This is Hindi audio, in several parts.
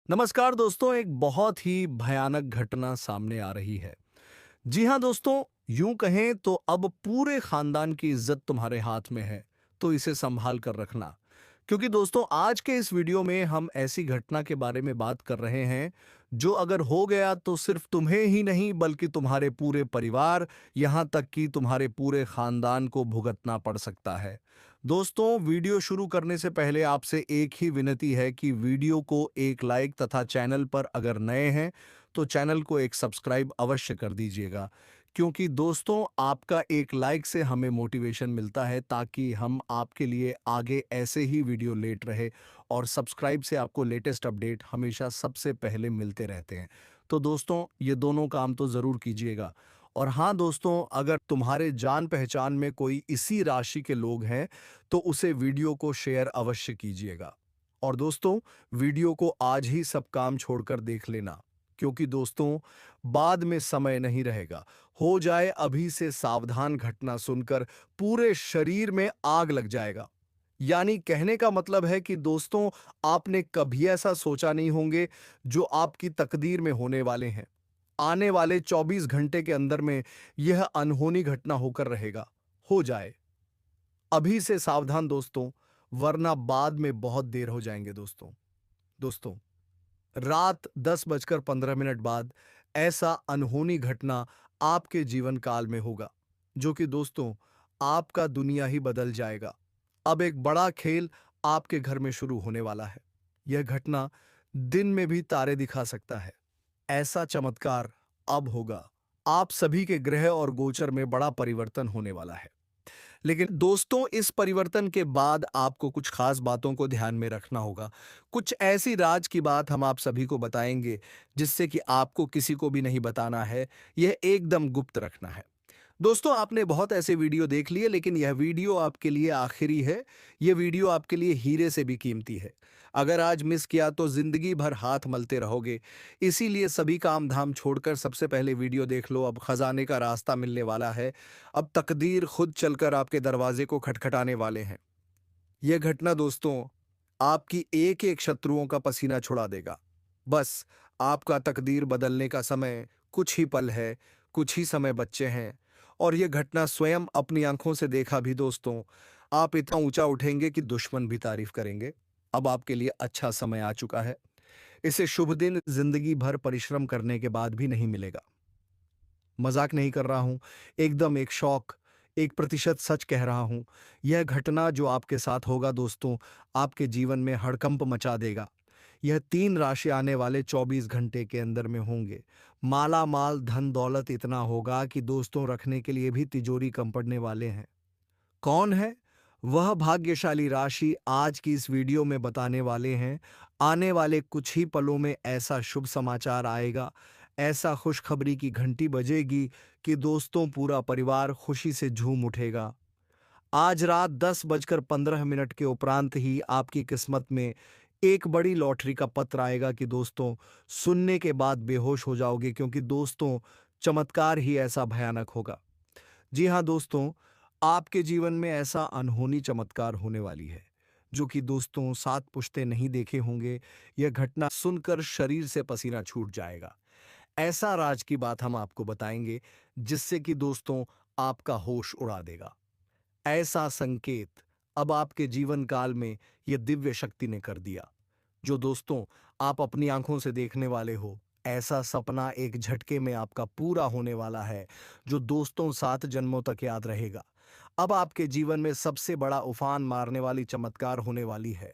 नमस्कार दोस्तों, एक बहुत ही भयानक घटना सामने आ रही है। जी हाँ दोस्तों, यूं कहें तो अब पूरे खानदान की इज्जत तुम्हारे हाथ में है, तो इसे संभाल कर रखना। क्योंकि दोस्तों आज के इस वीडियो में हम ऐसी घटना के बारे में बात कर रहे हैं जो अगर हो गया तो सिर्फ तुम्हें ही नहीं बल्कि तुम्हारे पूरे परिवार, यहाँ तक कि तुम्हारे पूरे खानदान को भुगतना पड़ सकता है। दोस्तों वीडियो शुरू करने से पहले आपसे एक ही विनती है कि वीडियो को एक लाइक तथा चैनल पर अगर नए हैं तो चैनल को एक सब्सक्राइब अवश्य कर दीजिएगा। क्योंकि दोस्तों आपका एक लाइक से हमें मोटिवेशन मिलता है ताकि हम आपके लिए आगे ऐसे ही वीडियो लेट रहे, और सब्सक्राइब से आपको लेटेस्ट अपडेट हमेशा सबसे पहले मिलते रहते हैं। तो दोस्तों ये दोनों काम तो ज़रूर कीजिएगा। और हाँ दोस्तों, अगर तुम्हारे जान पहचान में कोई इसी राशि के लोग हैं तो उसे वीडियो को शेयर अवश्य कीजिएगा। और दोस्तों वीडियो को आज ही सब काम छोड़कर देख लेना, क्योंकि दोस्तों बाद में समय नहीं रहेगा। हो जाए अभी से सावधान, घटना सुनकर पूरे शरीर में आग लग जाएगा। यानी कहने का मतलब है कि दोस्तों आपने कभी ऐसा सोचा नहीं होंगे जो आपकी तकदीर में होने वाले हैं। आने वाले 24 घंटे के अंदर में यह अनहोनी घटना होकर रहेगा। हो जाए अभी से सावधान दोस्तों, वरना बाद में बहुत देर हो जाएंगे दोस्तों। दोस्तों रात 10:15 बाद ऐसा अनहोनी घटना आपके जीवन काल में होगा जो कि दोस्तों आपका दुनिया ही बदल जाएगा। अब एक बड़ा खेल आपके घर में शुरू होने वाला है। यह घटना दिन में भी तारे दिखा सकता है। ऐसा चमत्कार अब होगा। आप सभी के ग्रह और गोचर में बड़ा परिवर्तन होने वाला है। लेकिन दोस्तों इस परिवर्तन के बाद आपको कुछ खास बातों को ध्यान में रखना होगा। कुछ ऐसी राज की बात हम आप सभी को बताएंगे जिससे कि आपको किसी को भी नहीं बताना है, यह एकदम गुप्त रखना है। दोस्तों आपने बहुत ऐसे वीडियो देख लिए, लेकिन यह वीडियो आपके लिए आखिरी है। यह वीडियो आपके लिए हीरे से भी कीमती है। अगर आज मिस किया तो जिंदगी भर हाथ मलते रहोगे। इसीलिए सभी काम धाम छोड़कर सबसे पहले वीडियो देख लो। अब खजाने का रास्ता मिलने वाला है। अब तकदीर खुद चलकर आपके दरवाजे को खटखटाने वाले हैं। यह घटना दोस्तों आपकी एक एक शत्रुओं का पसीना छुड़ा देगा। बस आपका तकदीर बदलने का समय कुछ ही पल है, कुछ ही समय बच्चे हैं। और यह घटना स्वयं अपनी आंखों से देखा भी दोस्तों, आप इतना ऊंचा उठेंगे कि दुश्मन भी तारीफ करेंगे। अब आपके लिए अच्छा समय आ चुका है। इसे शुभ दिन जिंदगी भर परिश्रम करने के बाद भी नहीं मिलेगा। मजाक नहीं कर रहा हूं, एकदम एक शौक, 1% सच कह रहा हूं। यह घटना जो आपके साथ होगा दोस्तों, आपके जीवन में हड़कंप मचा देगा। यह 3 राशि आने वाले 24 घंटे के अंदर में होंगे। माला माल धन दौलत इतना होगा कि दोस्तों रखने के लिए भी तिजोरी कम पड़ने वाले हैं। कौन है वह भाग्यशाली राशि आज की इस वीडियो में बताने वाले हैं। आने वाले कुछ ही पलों में ऐसा शुभ समाचार आएगा, ऐसा खुशखबरी की घंटी बजेगी कि दोस्तों पूरा परिवार खुशी से झूम उठेगा। आज रात 10:15 के उपरांत ही आपकी किस्मत में एक बड़ी लॉटरी का पत्र आएगा कि दोस्तों सुनने के बाद बेहोश हो जाओगे, क्योंकि दोस्तों चमत्कार ही ऐसा भयानक होगा। जी हाँ दोस्तों, आपके जीवन में ऐसा अनहोनी चमत्कार होने वाली है जो कि दोस्तों 7 पुश्ते नहीं देखे होंगे। यह घटना सुनकर शरीर से पसीना छूट जाएगा। ऐसा राज की बात हम आपको बताएंगे जिससे कि दोस्तों आपका होश उड़ा देगा। ऐसा संकेत अब आपके जीवन काल में यह दिव्य शक्ति ने कर दिया जो दोस्तों आप अपनी आंखों से देखने वाले हो। ऐसा सपना एक झटके में आपका पूरा होने वाला है जो दोस्तों 7 जन्मों तक याद रहेगा। अब आपके जीवन में सबसे बड़ा उफान मारने वाली चमत्कार होने वाली है।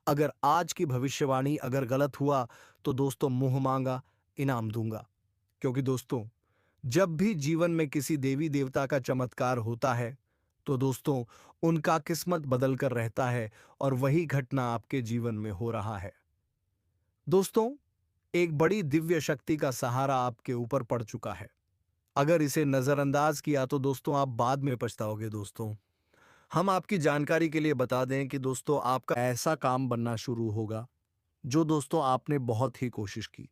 अगर आज की भविष्यवाणी अगर गलत हुआ तो दोस्तों मुंह मांगा इनाम दूंगा। क्योंकि दोस्तों जब भी जीवन में किसी देवी देवता का चमत्कार होता है तो दोस्तों उनका किस्मत बदल कर रहता है, और वही घटना आपके जीवन में हो रहा है। दोस्तों एक बड़ी दिव्य शक्ति का सहारा आपके ऊपर पड़ चुका है। अगर इसे नजरअंदाज किया तो दोस्तों आप बाद में पछताओगे। दोस्तों हम आपकी जानकारी के लिए बता दें कि दोस्तों आपका ऐसा काम बनना शुरू होगा जो दोस्तों आपने बहुत ही कोशिश की।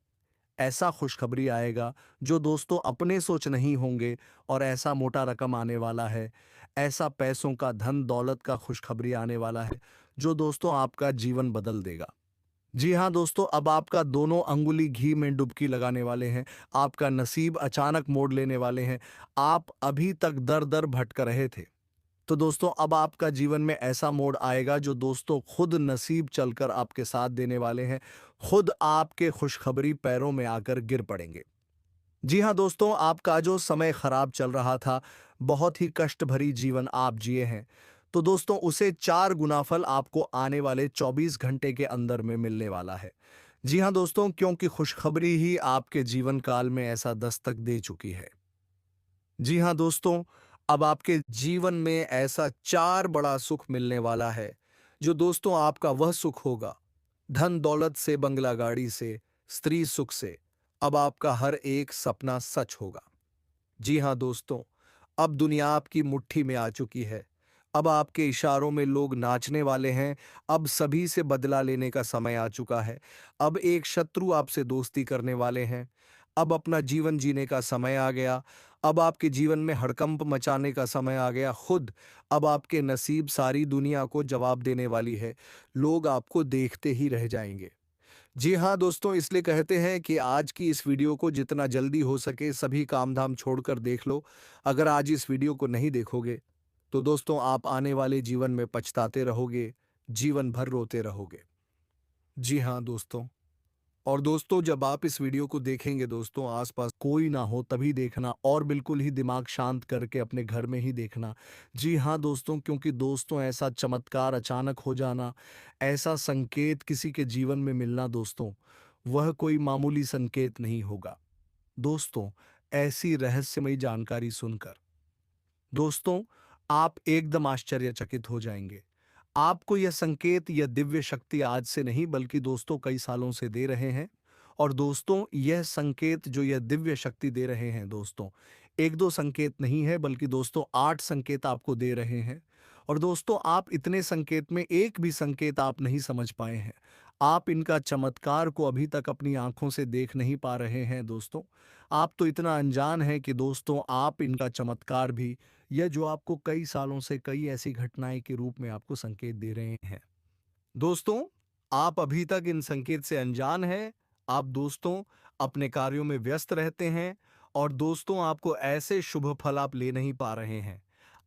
ऐसा खुशखबरी आएगा जो दोस्तों अपने सोच नहीं होंगे, और ऐसा मोटा रकम आने वाला है। ऐसा पैसों का धन दौलत का खुशखबरी आने वाला है जो दोस्तों आपका जीवन बदल देगा। जी हाँ दोस्तों, अब आपका दोनों अंगुली घी में डुबकी लगाने वाले हैं। आपका नसीब अचानक मोड़ लेने वाले हैं। आप अभी तक दर-दर भटक रहे थे। तो दोस्तों अब आपका जीवन में ऐसा मोड़ आएगा जो दोस्तों खुद नसीब चलकर आपके साथ देने वाले हैं। खुद आपके खुशखबरी पैरों में आकर गिर पड़ेंगे। जी हाँ दोस्तों, आपका जो समय खराब चल रहा था, बहुत ही कष्ट भरी जीवन आप जिए हैं, तो दोस्तों उसे 4 गुना फल आपको आने वाले 24 घंटे के अंदर में मिलने वाला है। जी हाँ दोस्तों, क्योंकि खुशखबरी ही आपके जीवन काल में ऐसा दस्तक दे चुकी है। जी हाँ दोस्तों, अब आपके जीवन में ऐसा 4 बड़ा सुख मिलने वाला है, जो दोस्तों आपका वह सुख होगा, धन दौलत से, बंगला गाड़ी से, स्त्री सुख से, अब आपका हर एक सपना सच होगा। जी हाँ दोस्तों, अब दुनिया आपकी मुट्ठी में आ चुकी है। अब आपके इशारों में लोग नाचने वाले हैं। अब सभी से बदला लेने का समय आ चुका है। अब एक शत्रु आपसे दोस्ती करने वाले हैं। अब अपना जीवन जीने का समय आ गया। अब आपके जीवन में हड़कंप मचाने का समय आ गया। खुद अब आपके नसीब सारी दुनिया को जवाब देने वाली है। लोग आपको देखते ही रह जाएंगे। जी हाँ दोस्तों, इसलिए कहते हैं कि आज की इस वीडियो को जितना जल्दी हो सके सभी काम-धाम छोड़कर देख लो। अगर आज इस वीडियो को नहीं देखोगे, तो दोस्तों आप आने वाले जीवन में पछताते रहोगे, जीवन भर रोते रहोगे। जी हाँ दोस्तों। और दोस्तों जब आप इस वीडियो को देखेंगे दोस्तों, आसपास कोई ना हो तभी देखना, और बिल्कुल ही दिमाग शांत करके अपने घर में ही देखना। जी हाँ दोस्तों, क्योंकि दोस्तों ऐसा चमत्कार अचानक हो जाना, ऐसा संकेत किसी के जीवन में मिलना दोस्तों, वह कोई मामूली संकेत नहीं होगा। दोस्तों, ऐसी रहस्यमयी जानकारी सुनकर दोस्तों आप एकदम आश्चर्यचकित हो जाएंगे। आपको यह संकेत, यह दिव्य शक्ति आज से नहीं बल्कि दोस्तों कई सालों से दे रहे हैं। और दोस्तों यह संकेत जो यह दिव्य शक्ति दे रहे हैं दोस्तों, एक दो संकेत नहीं है बल्कि दोस्तों 8 संकेत आपको दे रहे हैं। और दोस्तों आप इतने संकेत में एक भी संकेत आप नहीं समझ पाए हैं। आप इनका चमत्कार को अभी तक अपनी आंखों से देख नहीं पा रहे हैं दोस्तों। आप तो इतना अनजान हैं कि दोस्तों आप इनका चमत्कार भी, यह जो आपको कई सालों से कई ऐसी घटनाएं के रूप में आपको संकेत दे रहे हैं। दोस्तों आप अभी तक इन संकेत से अनजान हैं। आप दोस्तों अपने कार्यों में व्यस्त रहते हैं, और दोस्तों आपको ऐसे शुभ फल आप ले नहीं पा रहे हैं।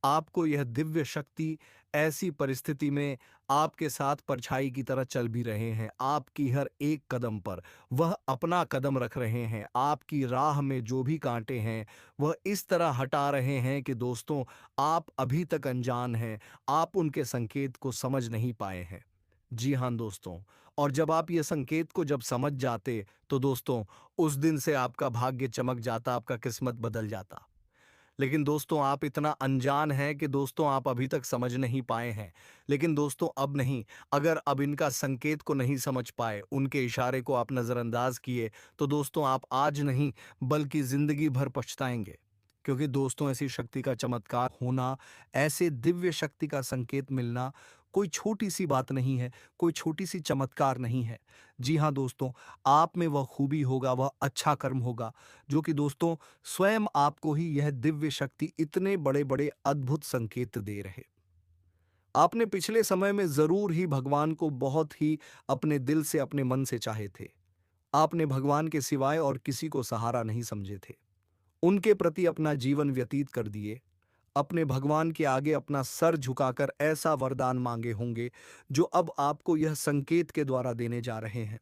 आपको यह दिव्य शक्ति ऐसी परिस्थिति में आपके साथ परछाई की तरह चल भी रहे हैं। आपकी हर एक कदम पर वह अपना कदम रख रहे हैं। आपकी राह में जो भी कांटे हैं वह इस तरह हटा रहे हैं कि दोस्तों आप अभी तक अनजान हैं। आप उनके संकेत को समझ नहीं पाए हैं। जी हाँ दोस्तों, और जब आप ये संकेत को जब समझ जाते, तो दोस्तों उस दिन से आपका भाग्य चमक जाता, आपका किस्मत बदल जाता। लेकिन दोस्तों आप इतना अनजान हैं कि दोस्तों आप अभी तक समझ नहीं पाए हैं। लेकिन दोस्तों अब नहीं, अगर अब इनका संकेत को नहीं समझ पाए, उनके इशारे को आप नज़रअंदाज किए, तो दोस्तों आप आज नहीं बल्कि ज़िंदगी भर पछताएंगे। क्योंकि दोस्तों ऐसी शक्ति का चमत्कार होना, ऐसे दिव्य शक्ति का संकेत मिलना कोई छोटी सी बात नहीं है, कोई छोटी सी चमत्कार नहीं है। जी हाँ दोस्तों, आप में वह खूबी होगा, वह अच्छा कर्म होगा, जो कि दोस्तों स्वयं आपको ही यह दिव्य शक्ति इतने बड़े-बड़े अद्भुत संकेत दे रहे। आपने पिछले समय में ज़रूर ही भगवान को बहुत ही अपने दिल से, अपने मन से चाहे थे। आपने भगवान के सिवाय और किसी को सहारा नहीं समझे थे। उनके प्रति अपना जीवन व्यतीत कर दिए। अपने भगवान के आगे अपना सर झुकाकर ऐसा वरदान मांगे होंगे, जो अब आपको यह संकेत के द्वारा देने जा रहे हैं।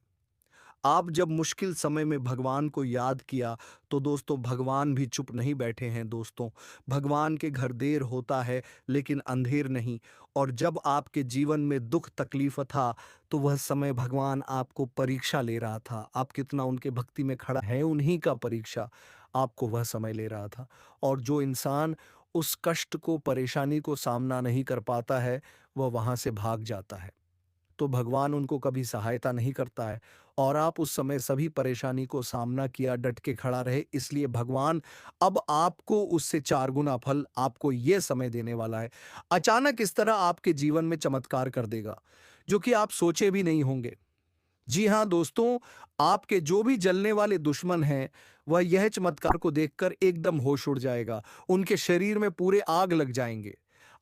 आप जब मुश्किल समय में भगवान को याद किया, तो दोस्तों भगवान भी चुप नहीं बैठे हैं दोस्तों। भगवान के घर देर होता है लेकिन अंधेर नहीं। और जब आपके जीवन में दुख तकलीफ था, तो वह समय भगवान आपको परीक्षा ले रहा था। आप कितना उनके भक्ति में खड़ा है, उन्हीं का परीक्षा आपको वह समय ले रहा था। और जो इंसान उस कष्ट को, परेशानी को सामना नहीं कर पाता है, वह वहां से भाग जाता है। तो भगवान उनको कभी सहायता नहीं करता है। और आप उस समय सभी परेशानी को सामना किया, डट के खड़ा रहे, इसलिए भगवान अब आपको उससे 4 गुना फल आपको ये समय देने वाला है। अचानक इस तरह आपके जीवन में चमत्कार कर देगा, जो कि आप सोचे भी नहीं होंगे। जी हाँ दोस्तों, आपके जो भी जलने वाले दुश्मन हैं, वह यह चमत्कार को देखकर एकदम होश उड़ जाएगा। उनके शरीर में पूरे आग लग जाएंगे।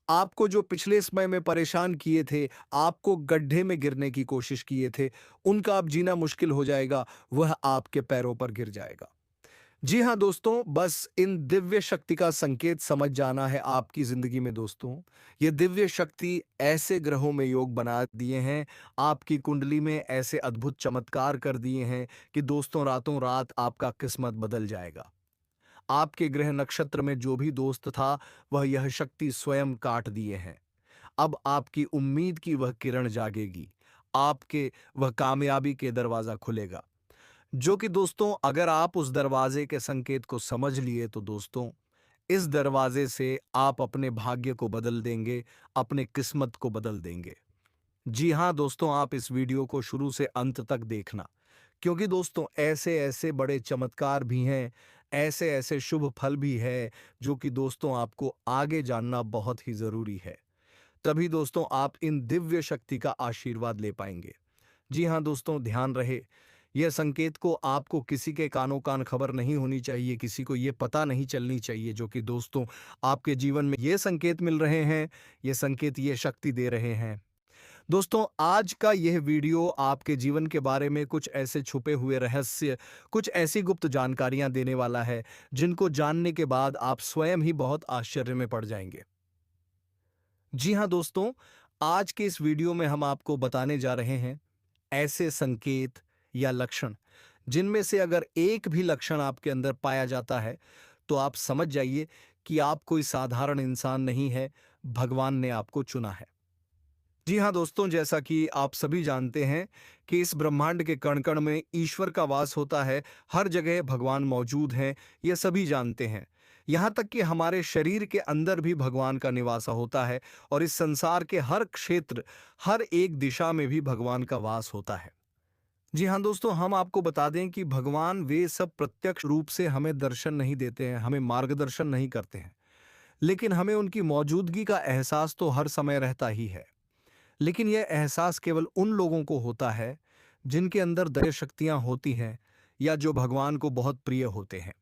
आपको जो पिछले समय में परेशान किए थे, आपको गड्ढे में गिरने की कोशिश किए थे, उनका अब जीना मुश्किल हो जाएगा, वह आपके पैरों पर गिर जाएगा। जी हाँ दोस्तों, बस इन दिव्य शक्ति का संकेत समझ जाना है आपकी ज़िंदगी में दोस्तों। ये दिव्य शक्ति ऐसे ग्रहों में योग बना दिए हैं, आपकी कुंडली में ऐसे अद्भुत चमत्कार कर दिए हैं कि दोस्तों रातों रात आपका किस्मत बदल जाएगा। आपके ग्रह नक्षत्र में जो भी दोस्त था, वह यह शक्ति स्वयं काट दिए हैं। अब आपकी उम्मीद की वह किरण जागेगी, आपके वह कामयाबी के दरवाज़ा खुलेगा। जो कि दोस्तों अगर आप उस दरवाजे के संकेत को समझ लिए तो दोस्तों इस दरवाजे से आप अपने भाग्य को बदल देंगे, अपने किस्मत को बदल देंगे। जी हाँ दोस्तों, आप इस वीडियो को शुरू से अंत तक देखना, क्योंकि दोस्तों ऐसे ऐसे बड़े चमत्कार भी हैं, ऐसे ऐसे शुभ फल भी है जो कि दोस्तों आपको आगे जानना बहुत ही जरूरी है। तभी दोस्तों आप इन दिव्य शक्ति का आशीर्वाद ले पाएंगे। जी हाँ दोस्तों, ध्यान रहे, यह संकेत को आपको किसी के कानों कान खबर नहीं होनी चाहिए, किसी को ये पता नहीं चलनी चाहिए जो कि दोस्तों आपके जीवन में ये संकेत मिल रहे हैं, ये संकेत ये शक्ति दे रहे हैं। दोस्तों आज का यह वीडियो आपके जीवन के बारे में कुछ ऐसे छुपे हुए रहस्य, कुछ ऐसी गुप्त जानकारियां देने वाला है जिनको जानने के बाद आप स्वयं ही बहुत आश्चर्य में पड़ जाएंगे। जी हाँ दोस्तों, आज के इस वीडियो में हम आपको बताने जा रहे हैं ऐसे संकेत या लक्षण जिनमें से अगर एक भी लक्षण आपके अंदर पाया जाता है तो आप समझ जाइए कि आप कोई साधारण इंसान नहीं है, भगवान ने आपको चुना है। जी हाँ दोस्तों, जैसा कि आप सभी जानते हैं कि इस ब्रह्मांड के कण कण में ईश्वर का वास होता है, हर जगह भगवान मौजूद हैं, ये सभी जानते हैं। यहाँ तक कि हमारे शरीर के अंदर भी भगवान का निवास होता है और इस संसार के हर क्षेत्र, हर एक दिशा में भी भगवान का वास होता है। जी हाँ दोस्तों, हम आपको बता दें कि भगवान वे सब प्रत्यक्ष रूप से हमें दर्शन नहीं देते हैं, हमें मार्गदर्शन नहीं करते हैं, लेकिन हमें उनकी मौजूदगी का एहसास तो हर समय रहता ही है। लेकिन यह एहसास केवल उन लोगों को होता है जिनके अंदर दैव शक्तियां होती हैं या जो भगवान को बहुत प्रिय होते हैं।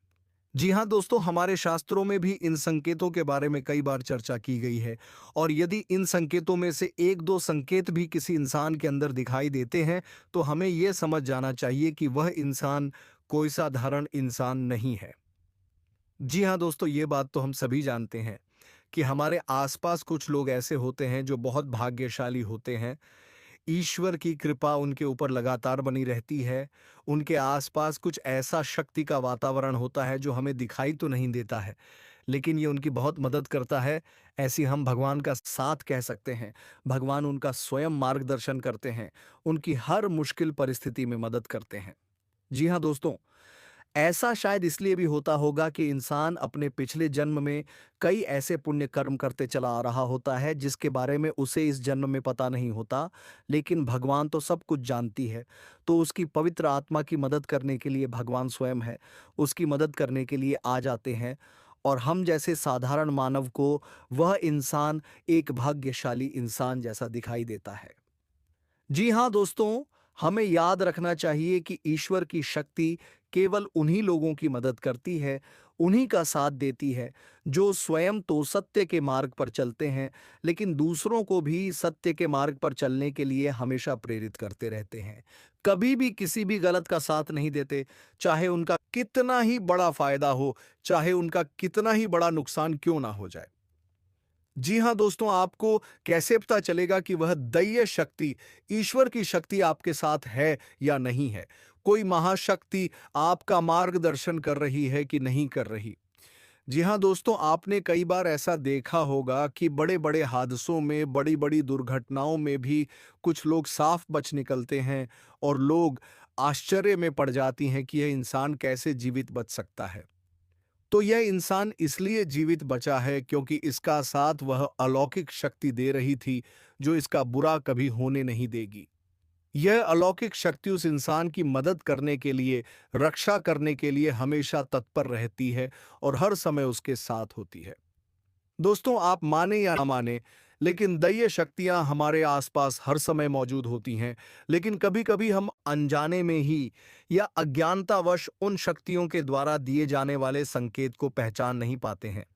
जी हाँ दोस्तों, हमारे शास्त्रों में भी इन संकेतों के बारे में कई बार चर्चा की गई है और यदि इन संकेतों में से एक दो संकेत भी किसी इंसान के अंदर दिखाई देते हैं तो हमें यह समझ जाना चाहिए कि वह इंसान कोई साधारण इंसान नहीं है। जी हाँ दोस्तों, ये बात तो हम सभी जानते हैं कि हमारे आसपास कुछ लोग ऐसे होते हैं जो बहुत भाग्यशाली होते हैं। ईश्वर की कृपा उनके ऊपर लगातार बनी रहती है। उनके आसपास कुछ ऐसा शक्ति का वातावरण होता है जो हमें दिखाई तो नहीं देता है, लेकिन ये उनकी बहुत मदद करता है। ऐसी हम भगवान का साथ कह सकते हैं। भगवान उनका स्वयं मार्गदर्शन करते हैं, उनकी हर मुश्किल परिस्थिति में मदद करते हैं। जी हाँ दोस्तों, ऐसा शायद इसलिए भी होता होगा कि इंसान अपने पिछले जन्म में कई ऐसे पुण्य कर्म करते चला आ रहा होता है जिसके बारे में उसे इस जन्म में पता नहीं होता, लेकिन भगवान तो सब कुछ जानती है। तो उसकी पवित्र आत्मा की मदद करने के लिए भगवान स्वयं है, उसकी मदद करने के लिए आ जाते हैं और हम जैसे साधारण मानव को वह इंसान एक भाग्यशाली इंसान जैसा दिखाई देता है। जी हाँ दोस्तों, हमें याद रखना चाहिए कि ईश्वर की शक्ति केवल उन्हीं लोगों की मदद करती है, उन्हीं का साथ देती है जो स्वयं तो सत्य के मार्ग पर चलते हैं, लेकिन दूसरों को भी सत्य के मार्ग पर चलने के लिए हमेशा प्रेरित करते रहते हैं। कभी भी किसी भी गलत का साथ नहीं देते, चाहे उनका कितना ही बड़ा फायदा हो, चाहे उनका कितना ही बड़ा नुकसान क्यों ना हो जाए। जी हाँ दोस्तों, आपको कैसे पता चलेगा कि वह दैवीय शक्ति, ईश्वर की शक्ति आपके साथ है या नहीं है? कोई महाशक्ति आपका मार्गदर्शन कर रही है कि नहीं कर रही? जी हाँ दोस्तों, आपने कई बार ऐसा देखा होगा कि बड़े-बड़े हादसों में, बड़ी-बड़ी दुर्घटनाओं में भी कुछ लोग साफ बच निकलते हैं और लोग आश्चर्य में पड़ जाती हैं कि यह इंसान कैसे जीवित बच सकता है। तो यह इंसान इसलिए जीवित बचा है क्योंकि इसका साथ वह अलौकिक शक्ति दे रही थी जो इसका बुरा कभी होने नहीं देगी। यह अलौकिक शक्ति उस इंसान की मदद करने के लिए, रक्षा करने के लिए हमेशा तत्पर रहती है और हर समय उसके साथ होती है। दोस्तों, आप माने या ना माने, लेकिन दैवीय शक्तियां हमारे आसपास हर समय मौजूद होती हैं, लेकिन कभी-कभी हम अनजाने में ही या अज्ञानतावश उन शक्तियों के द्वारा दिए जाने वाले संकेत को पहचान नहीं पाते हैं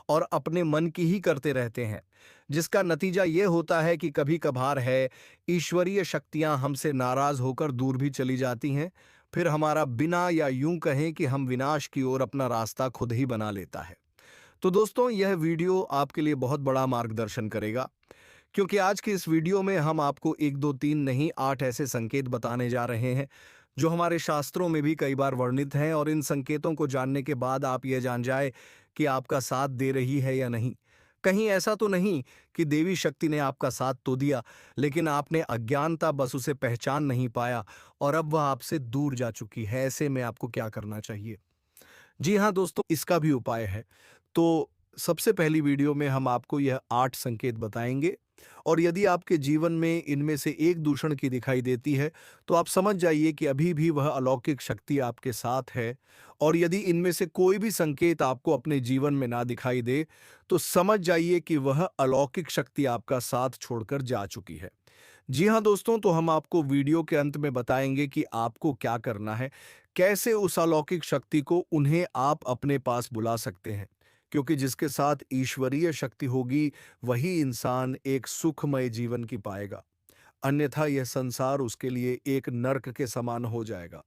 और अपने मन की ही करते रहते हैं, जिसका नतीजा ये होता है कि कभी कभार है ईश्वरीय शक्तियां हमसे नाराज होकर दूर भी चली जाती हैं। फिर हमारा बिना या यूं कहें कि हम विनाश की ओर अपना रास्ता खुद ही बना लेता है। तो दोस्तों, यह वीडियो आपके लिए बहुत बड़ा मार्गदर्शन करेगा, क्योंकि आज की इस वीडियो में हम आपको एक दो तीन नहीं 8 ऐसे संकेत बताने जा रहे हैं जो हमारे शास्त्रों में भी कई बार वर्णित हैं, और इन संकेतों को जानने के बाद आप ये जान जाए कि आपका साथ दे रही है या नहीं। कहीं ऐसा तो नहीं कि देवी शक्ति ने आपका साथ तो दिया, लेकिन आपने अज्ञानता बस उसे पहचान नहीं पाया और अब वह आपसे दूर जा चुकी है। ऐसे में आपको क्या करना चाहिए? जी हाँ दोस्तों, इसका भी उपाय है। तो सबसे पहली वीडियो में हम आपको यह 8 संकेत बताएंगे, और यदि आपके जीवन में इनमें से एक दूषण की दिखाई देती है, तो आप समझ जाइए कि अभी भी वह अलौकिक शक्ति आपके साथ है। और यदि इनमें से कोई भी संकेत आपको अपने जीवन में ना दिखाई दे, तो समझ जाइए कि वह अलौकिक शक्ति आपका साथ छोड़कर जा चुकी है। जी हाँ दोस्तों, तो हम आपको वीडियो के अंत में बताएंगे कि आपको क्या करना है, कैसे उस अलौकिक शक्ति को उन्हें आप अपने पास बुला सकते हैं, क्योंकि जिसके साथ ईश्वरीय शक्ति होगी वही इंसान एक सुखमय जीवन की पाएगा। अन्यथा यह संसार उसके लिए एक नर्क के समान हो जाएगा।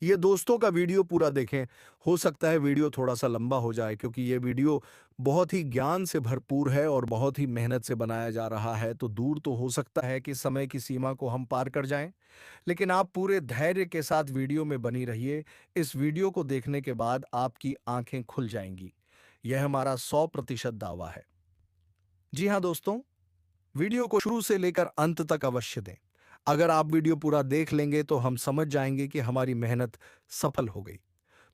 ये दोस्तों का वीडियो पूरा देखें। हो सकता है वीडियो थोड़ा सा लंबा हो जाए, क्योंकि ये वीडियो बहुत ही ज्ञान से भरपूर है और बहुत ही मेहनत से बनाया जा रहा है। तो दूर तो हो सकता है कि समय की सीमा को हम पार कर जाएं, लेकिन आप पूरे धैर्य के साथ वीडियो में बनी रहिए। इस वीडियो को देखने के बाद आपकी आंखें खुल जाएंगी। यह हमारा 100% दावा है। जी हाँ दोस्तों, वीडियो को शुरू से लेकर अंत तक अवश्य दें। अगर आप वीडियो पूरा देख लेंगे तो हम समझ जाएंगे कि हमारी मेहनत सफल हो गई।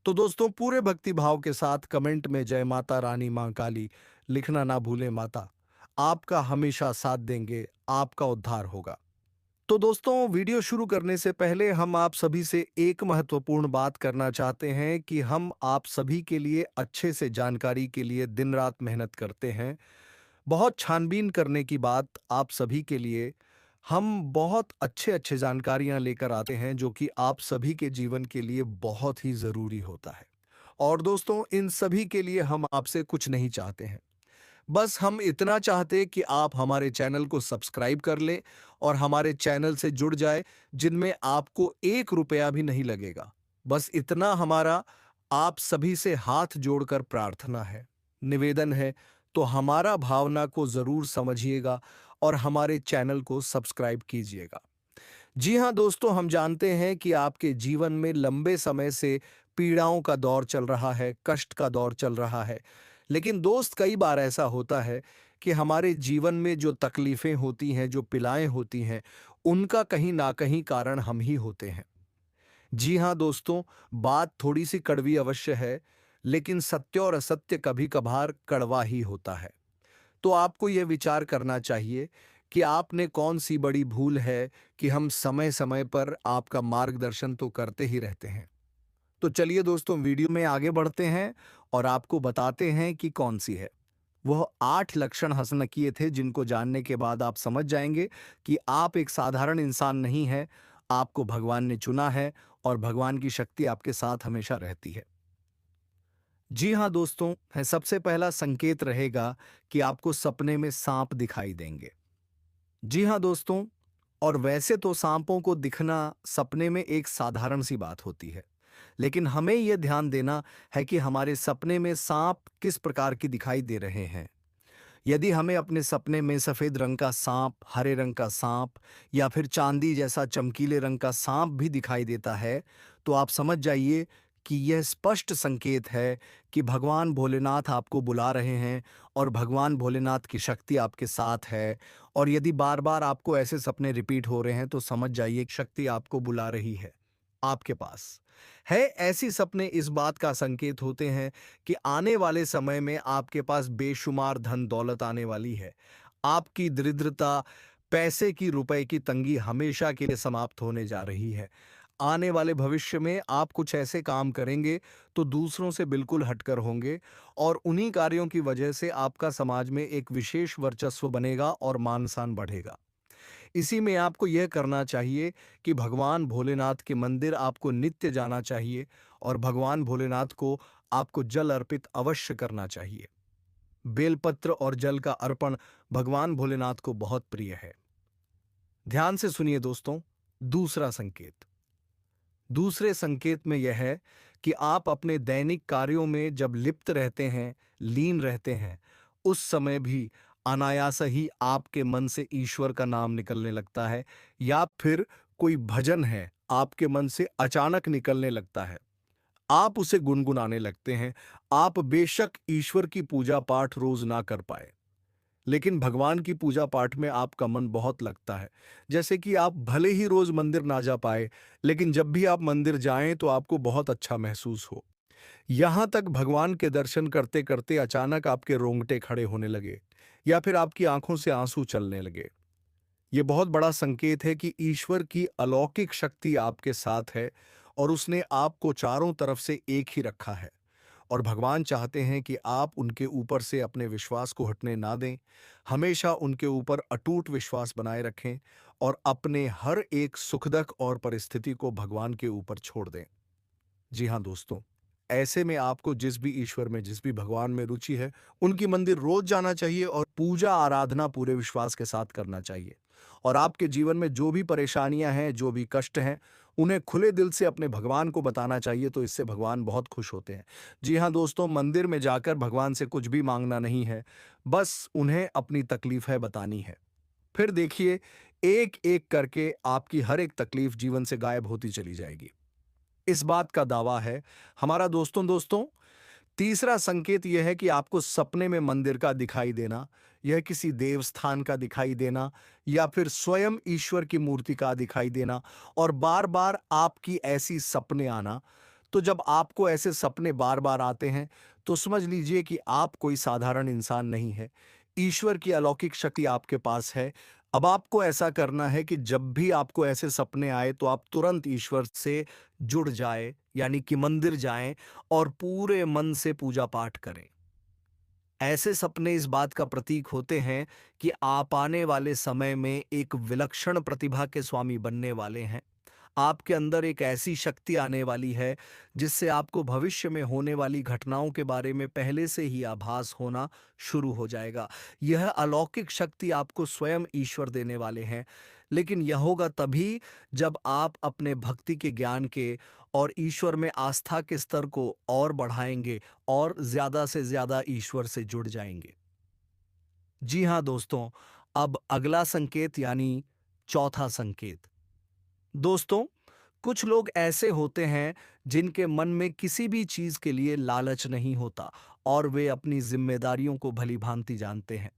तो दोस्तों, पूरे भक्ति भाव के साथ कमेंट में जय माता रानी मां काली लिखना ना भूलें। माता आपका हमेशा साथ देंगे, आपका उद्धार होगा। तो दोस्तों, वीडियो शुरू करने से पहले हम आप सभी से एक महत्वपूर्ण बात करना चाहते हैं कि हम आप सभी के लिए अच्छे से जानकारी के लिए दिन रात मेहनत करते हैं। बहुत छानबीन करने की बात आप सभी के लिए हम बहुत अच्छे अच्छे जानकारियां लेकर आते हैं, जो कि आप सभी के जीवन के लिए बहुत ही ज़रूरी होता है। और दोस्तों, इन सभी के लिए हम आपसे कुछ नहीं चाहते हैं। बस हम इतना चाहते कि आप हमारे चैनल को सब्सक्राइब कर लें और हमारे चैनल से जुड़ जाए, जिनमें आपको 1 रुपया भी नहीं लगेगा। बस इतना हमारा आप सभी से हाथ जोड़कर प्रार्थना है, निवेदन है। तो हमारा भावना को ज़रूर समझिएगा और हमारे चैनल को सब्सक्राइब कीजिएगा। जी हाँ दोस्तों, हम जानते हैं कि आपके जीवन में लंबे समय से पीड़ाओं का दौर चल रहा है, कष्ट का दौर चल रहा है। लेकिन दोस्त, कई बार ऐसा होता है कि हमारे जीवन में जो तकलीफें होती हैं, जो पिलाएं होती हैं, उनका कहीं ना कहीं कारण हम ही होते हैं। जी हाँ दोस्तों, बात थोड़ी सी कड़वी अवश्य है, लेकिन सत्य और असत्य कभी कभार कड़वा ही होता है। तो आपको यह विचार करना चाहिए कि आपने कौन सी बड़ी भूल है कि हम समय समय पर आपका मार्गदर्शन तो करते ही रहते हैं। तो चलिए दोस्तों, वीडियो में आगे बढ़ते हैं और आपको बताते हैं कि कौन सी है। वह 8 लक्षण हंसनकीय थे, जिनको जानने के बाद आप समझ जाएंगे कि आप एक साधारण इंसान नहीं हैं। आपको भगवान ने चुना है और भगवान की शक्ति आपके साथ हमेशा रहती है। जी हाँ दोस्तों, है सबसे पहला संकेत रहेगा कि आपको सपने में सांप दिखाई देंगे। जी हाँ दोस्तों, और वैसे तो सांपों को दिखना सपने में एक साधारण सी बात होती है, लेकिन हमें यह ध्यान देना है कि हमारे सपने में सांप किस प्रकार की दिखाई दे रहे हैं। यदि हमें अपने सपने में सफेद रंग का सांप, हरे रंग का सांप या फिर चांदी जैसा चमकीले रंग का सांप भी दिखाई देता है, तो आप समझ जाइए कि यह स्पष्ट संकेत है कि भगवान भोलेनाथ आपको बुला रहे हैं और भगवान भोलेनाथ की शक्ति आपके साथ है। और यदि बार बार आपको ऐसे सपने रिपीट हो रहे हैं, तो समझ जाइए कि शक्ति आपको बुला रही है आपके पास है। ऐसी सपने इस बात का संकेत होते हैं कि आने वाले समय में आपके पास बेशुमार धन दौलत आने वाली है। आपकी दरिद्रता, पैसे की, रुपए की तंगी हमेशा के लिए समाप्त होने जा रही है। आने वाले भविष्य में आप कुछ ऐसे काम करेंगे तो दूसरों से बिल्कुल हटकर होंगे, और उन्हीं कार्यों की वजह से आपका समाज में एक विशेष वर्चस्व बनेगा और मान सम्मान बढ़ेगा। इसी में आपको यह करना चाहिए कि भगवान भोलेनाथ के मंदिर आपको नित्य जाना चाहिए और भगवान भोलेनाथ को आपको जल अर्पित अवश्य करना चाहिए। बेलपत्र और जल का अर्पण भगवान भोलेनाथ को बहुत प्रिय है। ध्यान से सुनिए दोस्तों। दूसरा संकेत। दूसरे संकेत में यह है कि आप अपने दैनिक कार्यों में जब लिप्त रहते हैं, लीन रहते हैं, उस समय भी अनायास ही आपके मन से ईश्वर का नाम निकलने लगता है, या फिर कोई भजन है आपके मन से अचानक निकलने लगता है। आप उसे गुनगुनाने लगते हैं। आप बेशक ईश्वर की पूजा पाठ रोज ना कर पाए, लेकिन भगवान की पूजा पाठ में आपका मन बहुत लगता है। जैसे कि आप भले ही रोज मंदिर ना जा पाए, लेकिन जब भी आप मंदिर जाएं तो आपको बहुत अच्छा महसूस हो। यहां तक भगवान के दर्शन करते करते अचानक आपके रोंगटे खड़े होने लगे, या फिर आपकी आंखों से आंसू चलने लगे। ये बहुत बड़ा संकेत है कि ईश्वर की अलौकिक शक्ति आपके साथ है, और उसने आपको चारों तरफ से एक ही रखा है। और भगवान चाहते हैं कि आप उनके ऊपर से अपने विश्वास को हटने ना दें। हमेशा उनके ऊपर अटूट विश्वास बनाए रखें, और अपने हर एक सुखदक और परिस्थिति को भगवान के ऊपर छोड़ दें। जी हाँ दोस्तों, ऐसे में आपको जिस भी ईश्वर में, जिस भी भगवान में रुचि है, उनकी मंदिर रोज जाना चाहिए और पूजा आराधना पूरे विश्वास के साथ करना चाहिए। और आपके जीवन में जो भी परेशानियां हैं, जो भी कष्ट हैं, उन्हें खुले दिल से अपने भगवान को बताना चाहिए, तो इससे भगवान बहुत खुश होते हैं। जी हाँ दोस्तों, मंदिर में जाकर भगवान से कुछ भी मांगना नहीं है, बस उन्हें अपनी तकलीफ है बतानी है। फिर देखिए, एक एक करके आपकी हर एक तकलीफ जीवन से गायब होती चली जाएगी। इस बात का दावा है हमारा। दोस्तों दोस्तों तीसरा संकेत यह है कि आपको सपने में मंदिर का दिखाई देना, यह किसी देवस्थान का दिखाई देना, या फिर स्वयं ईश्वर की मूर्ति का दिखाई देना, और बार बार आपकी ऐसी सपने आना। तो जब आपको ऐसे सपने बार बार आते हैं, तो समझ लीजिए कि आप कोई साधारण इंसान नहीं है। ईश्वर की अलौकिक शक्ति आपके पास है। अब आपको ऐसा करना है कि जब भी आपको ऐसे सपने आए, तो आप तुरंत ईश्वर से जुड़ जाए, यानी कि मंदिर जाएं और पूरे मन से पूजा पाठ करें। ऐसे सपने इस बात का प्रतीक होते हैं कि आप आने वाले समय में एक विलक्षण प्रतिभा के स्वामी बनने वाले हैं। आपके अंदर एक ऐसी शक्ति आने वाली है जिससे आपको भविष्य में होने वाली घटनाओं के बारे में पहले से ही आभास होना शुरू हो जाएगा। यह अलौकिक शक्ति आपको स्वयं ईश्वर देने वाले हैं, लेकिन यह होगा तभी जब आप अपने भक्ति के ज्ञान के और ईश्वर में आस्था के स्तर को और बढ़ाएंगे, और ज्यादा से ज्यादा ईश्वर से जुड़ जाएंगे। जी हाँ दोस्तों, अब अगला संकेत यानी चौथा संकेत। दोस्तों, कुछ लोग ऐसे होते हैं जिनके मन में किसी भी चीज के लिए लालच नहीं होता, और वे अपनी जिम्मेदारियों को भली भांति जानते हैं।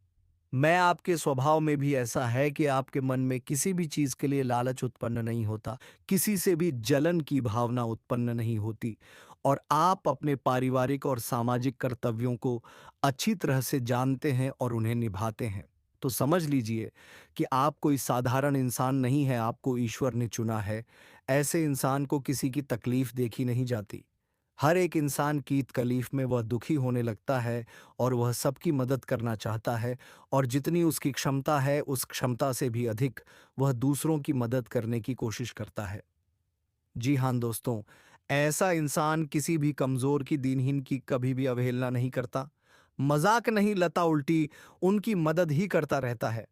मैं आपके स्वभाव में भी ऐसा है कि आपके मन में किसी भी चीज के लिए लालच उत्पन्न नहीं होता, किसी से भी जलन की भावना उत्पन्न नहीं होती, और आप अपने पारिवारिक और सामाजिक कर्तव्यों को अच्छी तरह से जानते हैं और उन्हें निभाते हैं। तो समझ लीजिए कि आप कोई साधारण इंसान नहीं है, आपको ईश्वर ने चुना है। ऐसे इंसान को किसी की तकलीफ देखी नहीं जाती। हर एक इंसान की तकलीफ में वह दुखी होने लगता है, और वह सबकी मदद करना चाहता है, और जितनी उसकी क्षमता है उस क्षमता से भी अधिक वह दूसरों की मदद करने की कोशिश करता है। जी हाँ दोस्तों, ऐसा इंसान किसी भी कमजोर की, दीनहीन की कभी भी अवहेलना नहीं करता। मजाक नहीं, लता उल्टी उनकी मदद ही करता रहता है।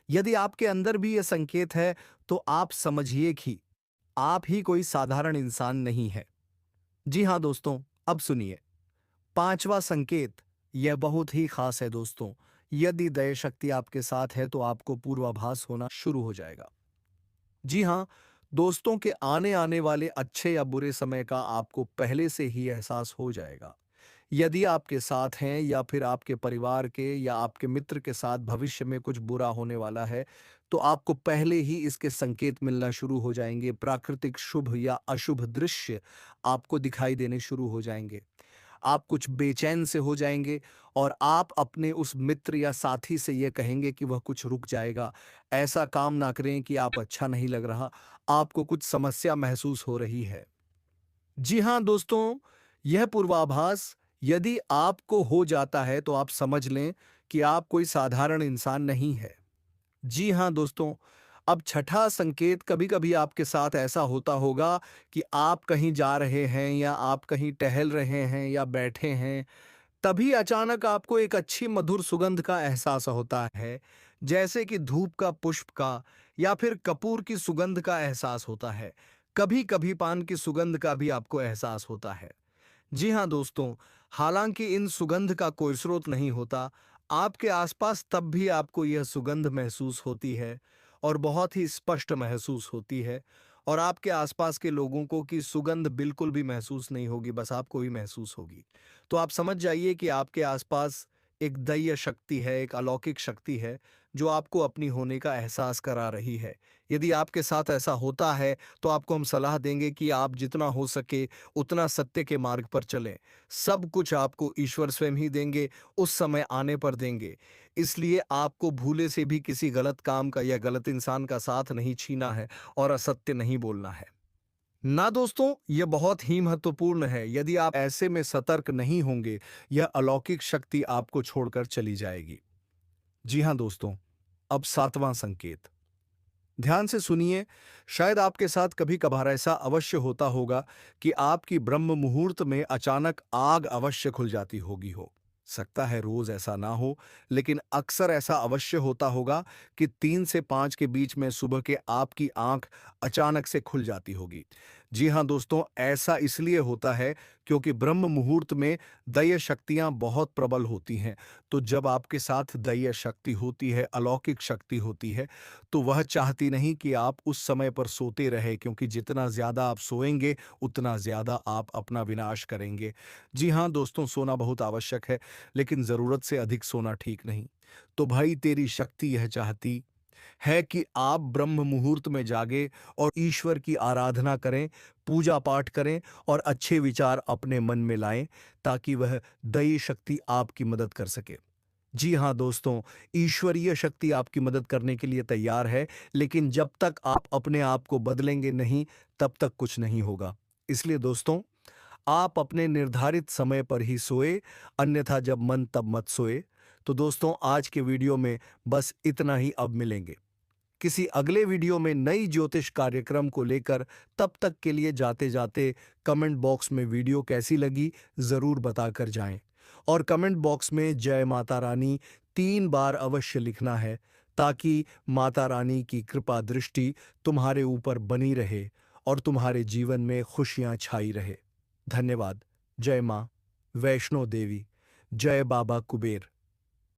यदि आपके अंदर भी यह संकेत है, तो आप समझिए कि आप ही कोई साधारण इंसान नहीं है। जी हाँ दोस्तों, अब सुनिए पांचवा संकेत। यह बहुत ही खास है दोस्तों। यदि दया शक्ति आपके साथ है, तो आपको पूर्वाभास होना शुरू हो जाएगा। जी हाँ दोस्तों, के आने आने वाले अच्छे या बुरे समय का आपको पहले से ही एहसास हो जाएगा। यदि आपके साथ हैं, या फिर आपके परिवार के या आपके मित्र के साथ भविष्य में कुछ बुरा होने वाला है, तो आपको पहले ही इसके संकेत मिलना शुरू हो जाएंगे। प्राकृतिक शुभ या अशुभ दृश्य आपको दिखाई देने शुरू हो जाएंगे। आप कुछ बेचैन से हो जाएंगे, और आप अपने उस मित्र या साथी से यह कहेंगे कि वह कुछ रुक जाएगा। ऐसा काम ना करें कि आप अच्छा नहीं लग रहा, आपको कुछ समस्या महसूस हो रही है। जी हाँ दोस्तों, यह पूर्वाभास यदि आपको हो जाता है, तो आप समझ लें कि आप कोई साधारण इंसान नहीं है। जी हाँ दोस्तों, अब छठा संकेत। कभी कभी आपके साथ ऐसा होता होगा कि आप कहीं जा रहे हैं, या आप कहीं टहल रहे हैं, या बैठे हैं, तभी अचानक आपको एक अच्छी मधुर सुगंध का एहसास होता है, जैसे कि धूप का, पुष्प का या फिर कपूर की सुगंध का एहसास होता है। कभी-कभी पान की सुगंध का भी आपको एहसास होता है। जी हाँ दोस्तों, हालांकि इन सुगंध का कोई स्रोत नहीं होता, आपके आसपास तब भी आपको यह सुगंध महसूस होती है और बहुत ही स्पष्ट महसूस होती है। और आपके आसपास के लोगों को कि सुगंध बिल्कुल भी महसूस नहीं होगी, बस आपको ही महसूस होगी। तो आप समझ जाइए कि आपके आसपास एक दैवीय शक्ति है, एक अलौकिक शक्ति है, जो आपको अपनी होने का एहसास करा रही है। यदि आपके साथ ऐसा होता है, तो आपको हम सलाह देंगे कि आप जितना हो सके उतना सत्य के मार्ग पर चलें। सब कुछ आपको ईश्वर स्वयं ही देंगे, उस समय आने पर देंगे। इसलिए आपको भूले से भी किसी गलत काम का या गलत इंसान का साथ नहीं छीना है और असत्य नहीं बोलना है। ना दोस्तों, यह बहुत ही महत्वपूर्ण है। यदि आप ऐसे में सतर्क नहीं होंगे, यह अलौकिक शक्ति आपको छोड़कर चली जाएगी। जी हाँ दोस्तों, अब सातवां संकेत। ध्यान से सुनिए। शायद आपके साथ कभी कभार ऐसा अवश्य होता होगा कि आपकी ब्रह्म मुहूर्त में अचानक आग अवश्य खुल जाती होगी हो। सकता है रोज ऐसा ना हो, लेकिन अक्सर ऐसा अवश्य होता होगा कि 3 से 5 के बीच में सुबह के आपकी आंख अचानक से खुल जाती होगी। जी हाँ दोस्तों, ऐसा इसलिए होता है क्योंकि ब्रह्म मुहूर्त में दैवीय शक्तियां बहुत प्रबल होती हैं। तो जब आपके साथ दैवीय शक्ति होती है, अलौकिक शक्ति होती है, तो वह चाहती नहीं कि आप उस समय पर सोते रहे, क्योंकि जितना ज्यादा आप सोएंगे उतना ज्यादा आप अपना विनाश करेंगे। जी हाँ दोस्तों, सोना बहुत आवश्यक है, लेकिन जरूरत से अधिक सोना ठीक नहीं। तो भाई, तेरी शक्ति यह चाहती है कि आप ब्रह्म मुहूर्त में जागे और ईश्वर की आराधना करें, पूजा पाठ करें और अच्छे विचार अपने मन में लाएं, ताकि वह दैवी शक्ति आपकी मदद कर सके। जी हाँ दोस्तों, ईश्वरीय शक्ति आपकी मदद करने के लिए तैयार है, लेकिन जब तक आप अपने आप को बदलेंगे नहीं, तब तक कुछ नहीं होगा। इसलिए दोस्तों, आप अपने निर्धारित समय पर ही सोए, अन्यथा जब मन तब मत सोए। तो दोस्तों, आज के वीडियो में बस इतना ही। अब मिलेंगे किसी अगले वीडियो में नई ज्योतिष कार्यक्रम को लेकर। तब तक के लिए जाते जाते कमेंट बॉक्स में वीडियो कैसी लगी जरूर बताकर जाएं, और कमेंट बॉक्स में जय माता रानी 3 बार अवश्य लिखना है, ताकि माता रानी की कृपा दृष्टि तुम्हारे ऊपर बनी रहे और तुम्हारे जीवन में खुशियां छाई रहे। धन्यवाद। जय मां वैष्णो देवी। जय बाबा कुबेर।